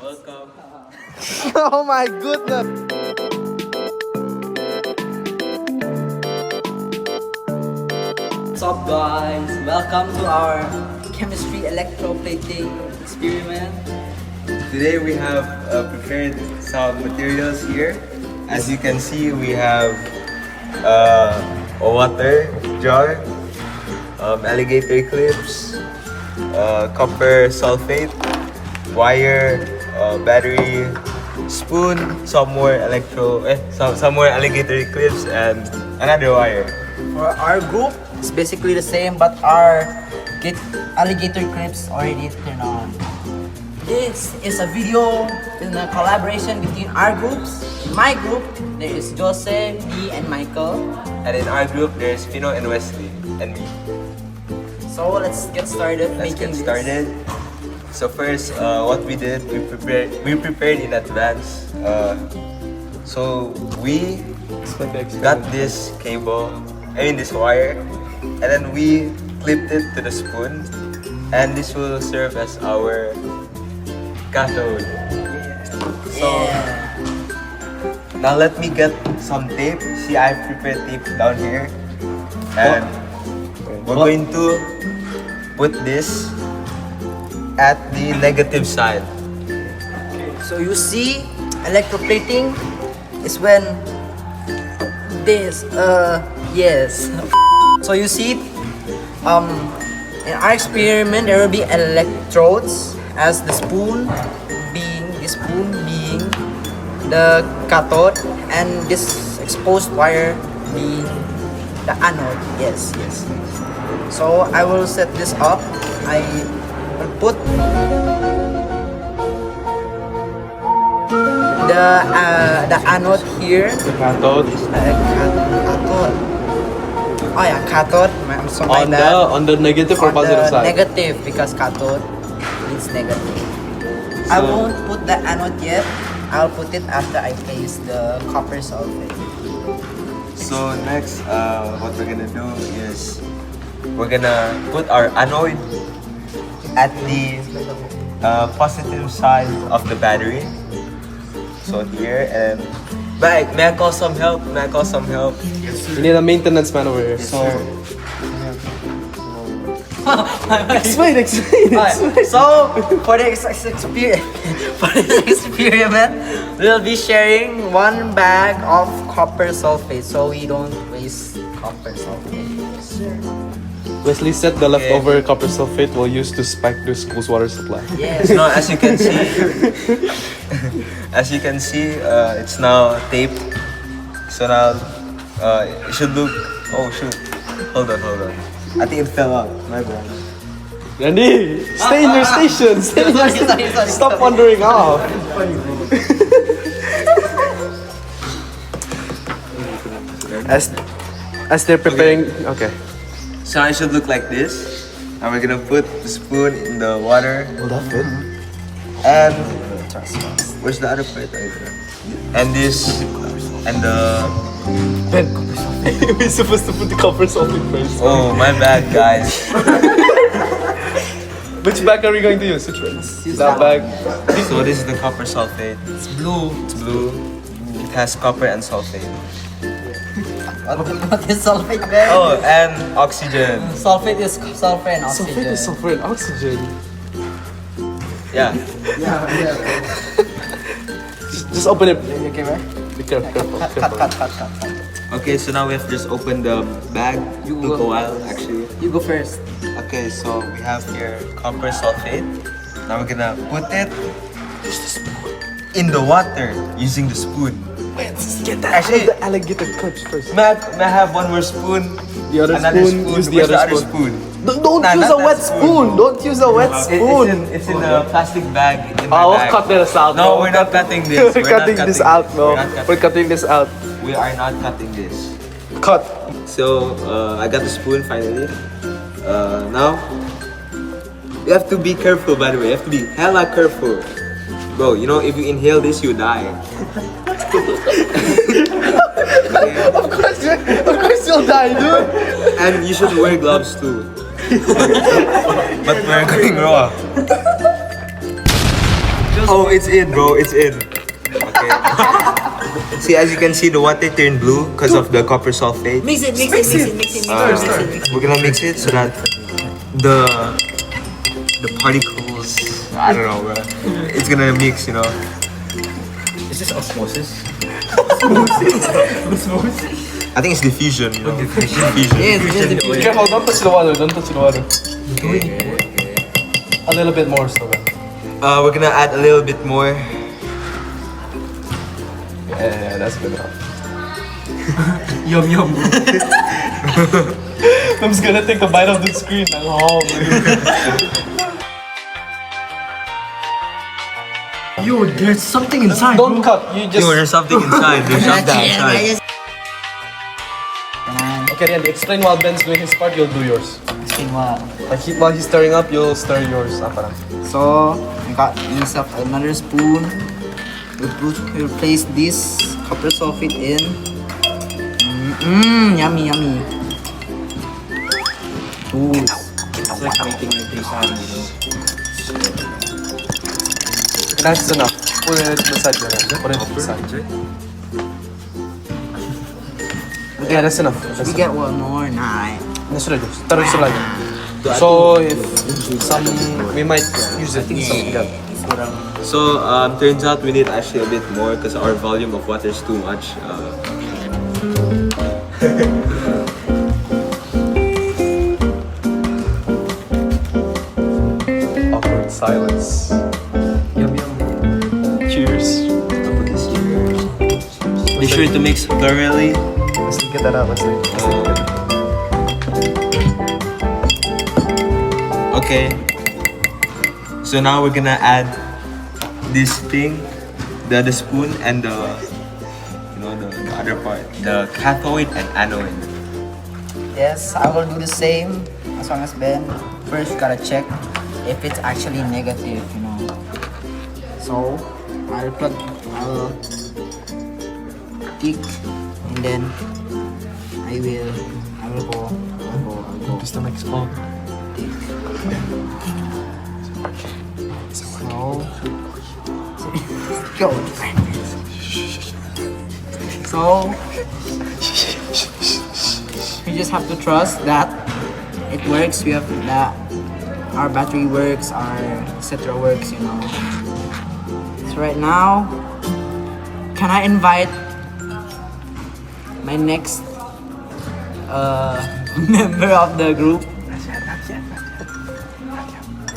Welcome. Oh my goodness. What's up guys? Welcome to our chemistry electroplating experiment. Today we have prepared some materials here. As you can see, we have a water jar, alligator clips, copper sulfate, wire, battery, spoon, some more alligator clips, and another wire. For our group, it's basically the same, but our alligator clips already turned on. This is a video in a collaboration between our groups. In my group, there is Joodse, me, and Michael. And in our group, there's Vino and Wesley, and me. So let's get started Let's making get started. So first, what we did, we prepared in advance. So we got this cable, this wire, and then we clipped it to the spoon, and this will serve as our cathode. So now let me get some tape. See, I've prepared tape down here, and we're going to put this at the negative side. So you see, electroplating is when this, yes. So you see, in our experiment, there will be electrodes as the spoon being the cathode, and this exposed wire being the anode. Yes. So I will set this up. I will put the anode here. The cathode. Cathode. Oh yeah, cathode. I'm sorry On the negative or on positive the side? negative, because cathode means negative. I won't put the anode yet. I'll put it after I place the copper sulfate. So next, what we're gonna do is we're gonna put our anode at the positive side of the battery. So here, and may I call some help? We need a maintenance man over here. So Explain. So for this experiment, we'll be sharing one bag of copper sulfate, so we don't waste copper sulfate. Wesley said the leftover copper sulfate will use to spike the school's water supply. Yes. now, as you can see, it's now taped. So now it should look. Oh shoot! Hold on. I think it fell out. My bad. Riandy, stay in your station. Sorry. Stop wandering off. As they're preparing, okay. So it should look like this. And we're gonna put the spoon in the water. Will that fit? And where's the other part? Right there. And this and the. We're supposed to put the copper sulfate first. Oh, my bad, guys. Which bag are we going to use? Which one? That bag. So this is the copper sulfate. It's blue. It's blue. It has copper and sulfate. What is sulfate there? Oh, and oxygen. Sulfate is sulfur and oxygen. Sulfate is sulfur and oxygen. Yeah. Just open it. Okay, right? Be careful. Cut. Okay, so now we have to just open the bag. You Took go. a while, actually. You go first. Okay, so we have here copper sulfate. Now we're gonna put it in the water using the spoon. Wait, let's get that. Actually- the alligator clips first. May I have one more spoon? The other Another spoon, use the Where's other spoon? Don't Nah, use not a that wet spoon. spoon. Don't use a wet spoon. It's in a plastic bag. In my We'll bag. cut this out. No, we're not cutting this. We're cutting this out, no. We're cutting this out. We are not cutting this. Cut. So I got the spoon finally. Now you have to be careful. By the way, you have to be hella careful, bro. You know, if you inhale this, you die. Of course you'll die, dude. And you should wear gloves too. But we're going raw. Oh, it's in, bro. It's in. Okay. See, as you can see, the water turned blue because of the copper sulfate. Mix it. We're gonna mix it so that the particles, I don't know, bro. It's gonna mix, you know. Is this osmosis? I think it's diffusion, you know. Diffusion. Yes. Careful, don't touch the water. Don't touch the water. A little bit more, so. We're gonna add a little bit more. Yeah, that's good enough. Yum. I'm just gonna take a bite of the screen. Oh, Yo, there's something inside. don't cut. You just. There's something inside. There's something inside. Okay, Riandy, explain while Ben's doing his part. You'll do yours. Explain what? Like while he's stirring up, you'll stir yours. So, I got use of another spoon. We'll place this copper sulfate in. Yummy. Ooh. It's like making a big sandwich. That's enough. Put it to the side. Put it to the side. Yeah, that's enough. We get one more night. Taruh sa lagi. So if we might use it. So turns out we need actually a bit more because our volume of water is too much. Awkward silence. Yum. Cheers. Be sure to mix thoroughly. Let's get that out. Okay. So now we're gonna add this thing, the spoon and the other part, the cathode and anode. Yes, I will do the same as long as Ben. First, you gotta check if it's actually negative, you know. So, I'll tick, and then I will go. This to make explode. Tick. Go. So, we just have to trust that it works. We have that our battery works, our etc. works, you know. So right now, can I invite my next member of the group?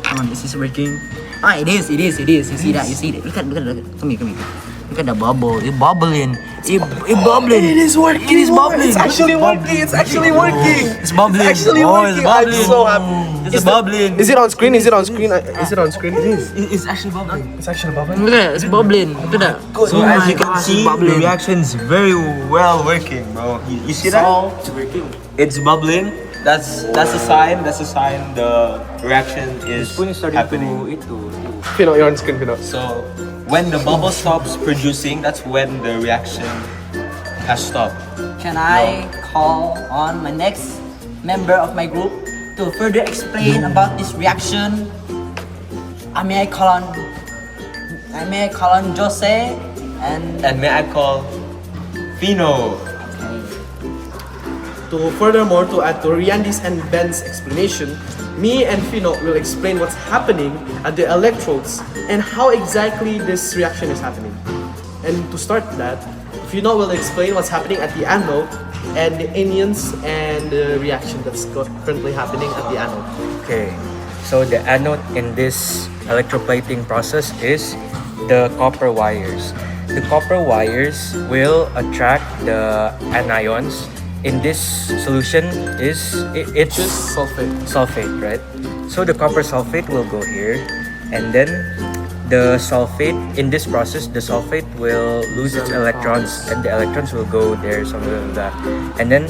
Come on, this is working. Ah, it is. You see that? Look at. Come here. Look at the bubble. It's bubbling. It's bubbling. It is working. It is bubbling. It's actually working. It's bubbling. It's bubbling. It's bubbling. I'm so happy. It's bubbling. Is it on screen? It is. It's actually bubbling. It's actually bubbling. Look at that. It's bubbling. Look at that. So as you can see, the reaction's very well working, bro. You see that? It's working. It's bubbling. That's a sign. That's a sign the reaction is happening. Pino, you're on screen, Pino. So when the bubble stops producing, that's when the reaction has stopped. Can I call on my next member of my group to further explain about this reaction? May I call on Joodse and And may I call Vino? Furthermore, to add to Riandy's and Ben's explanation, me and Vino will explain what's happening at the electrodes and how exactly this reaction is happening. And to start that, Vino will explain what's happening at the anode and the anions and the reaction that's currently happening at the anode. Okay, so the anode in this electroplating process is the copper wires. The copper wires will attract the anions. In this solution it's Just sulfate, right? So the copper sulfate will go here, and then the sulfate, in this process, the sulfate will lose its electrons, and the electrons will go there, something like that. And then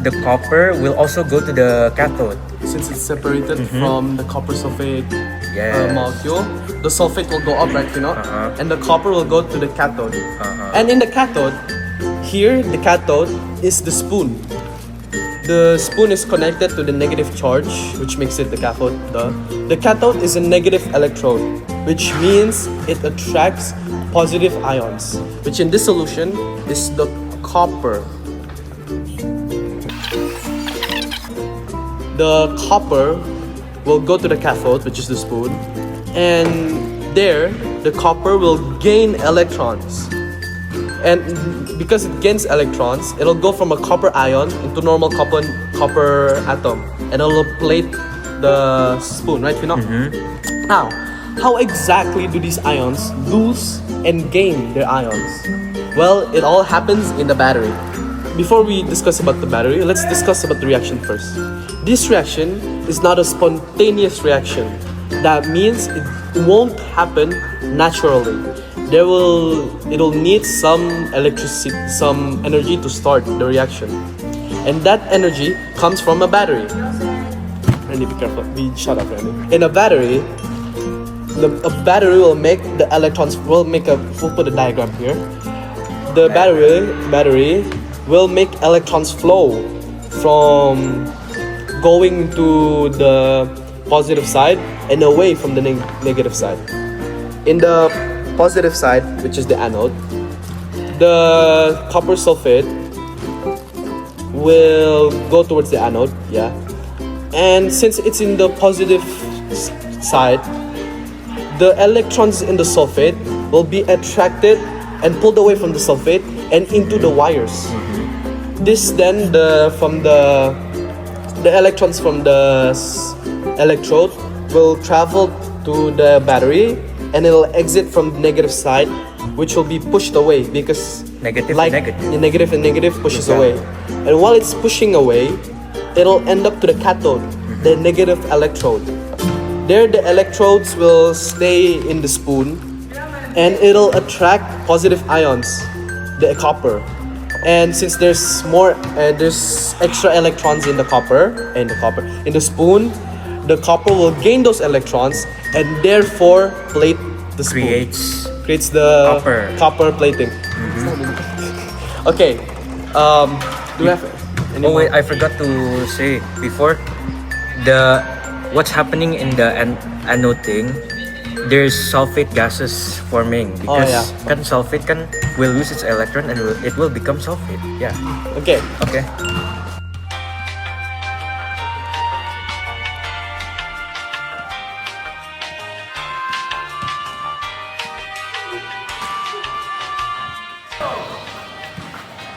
the copper will also go to the cathode. Since it's separated from the copper sulfate Yes. molecule, the sulfate will go up, right, you know? And the copper will go to the cathode. And in the cathode, here the cathode is the spoon. The spoon is connected to the negative charge, which makes it the cathode. The cathode is a negative electrode, which means it attracts positive ions, which in this solution is the copper. The copper will go to the cathode, which is the spoon, and there the copper will gain electrons. And because it gains electrons, it'll go from a copper ion into normal copper atom, and it'll plate the spoon, right, Vino? Now, how exactly do these ions lose and gain their ions? Well, it all happens in the battery. Before we discuss about the battery, let's discuss about the reaction first. This reaction is not a spontaneous reaction. That means it won't happen naturally. It'll need some electricity, some energy to start the reaction. And that energy comes from a battery. Randy, be careful. Shut up, Randy. In a battery, a battery will make the electrons, we'll put a diagram here. The battery will make electrons flow from going to the positive side and away from the negative side. In the positive side, which is the anode, the copper sulfate will go towards the anode, yeah. And since it's in the positive side, the electrons in the sulfate will be attracted and pulled away from the sulfate and into the wires. This then the electrons from the electrode will travel to the battery, and it'll exit from the negative side, which will be pushed away because Negative like and negative. the negative and negative pushes away. And while it's pushing away, it'll end up to the cathode, the negative electrode. There the electrodes will stay in the spoon, and it'll attract positive ions, the copper. And since there's extra electrons in the spoon, the copper will gain those electrons and therefore plate the spoon. Creates the copper plating. Okay. Do you have any Oh wait, more? I forgot to say before, what's happening in the anode thing, there's sulfate gases forming because sulfate will lose its electron and it will become sulfate. Yeah. Okay. Okay.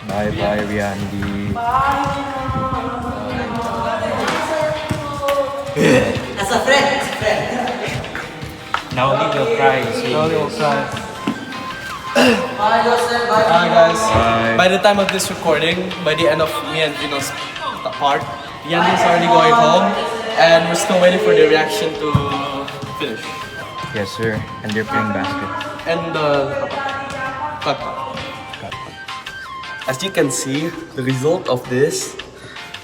Bye bye, Riandy. As a friend. Now we will cry. Bye, Joseph. Bye. Bye guys. Bye. By the time of this recording, by the end of me and Vino's part, Riandy's already going home, and we're still waiting for the reaction to finish. Yes, sir. And they're playing basket. And cut. As you can see, the result of this,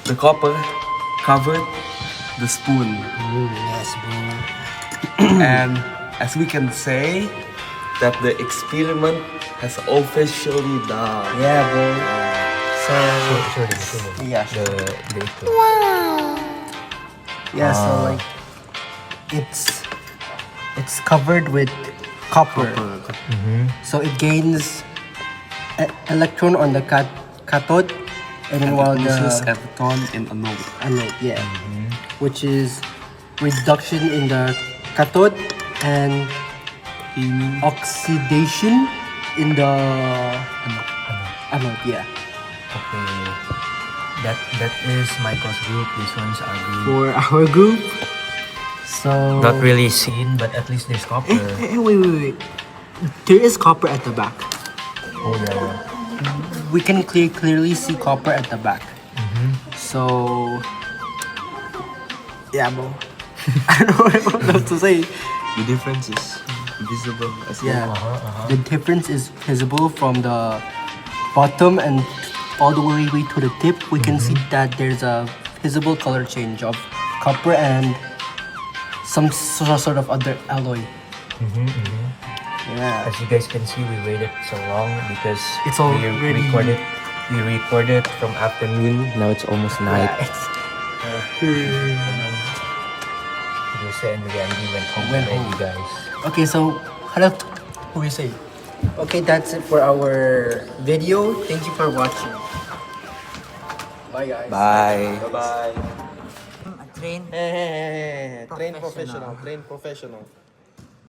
the copper covered the spoon. Yes, bro. And as we can say, that the experiment has officially done. Yeah, bro. Yeah. Yeah, so like it's covered with copper. So it gains electron on the cathode, and then while Loses the electron in anode. yeah, which is reduction in the cathode and oxidation in the anode. Yeah. Okay. That is Michael's group. This one's our group. For our group. So Not really seen, but at least there's copper. Wait. There is copper at the back. Oh yeah. We can clearly see copper at the back. So yeah, bro. I don't know what else to say. The difference is visible as Yeah, well. the difference is visible from the bottom and all the way to the tip. We can see that there's a visible color change of copper and some sort of other alloy. Yeah. As you guys can see, we waited so long because It's we already recorded We recorded from afternoon. Now it's almost night. Joodse and Riandy went home already, guys. Okay, so hello. Who we say? Okay, that's it for our video. Thank you for watching. Bye guys. Bye. Bye-bye. Train. Train professional. Train professional.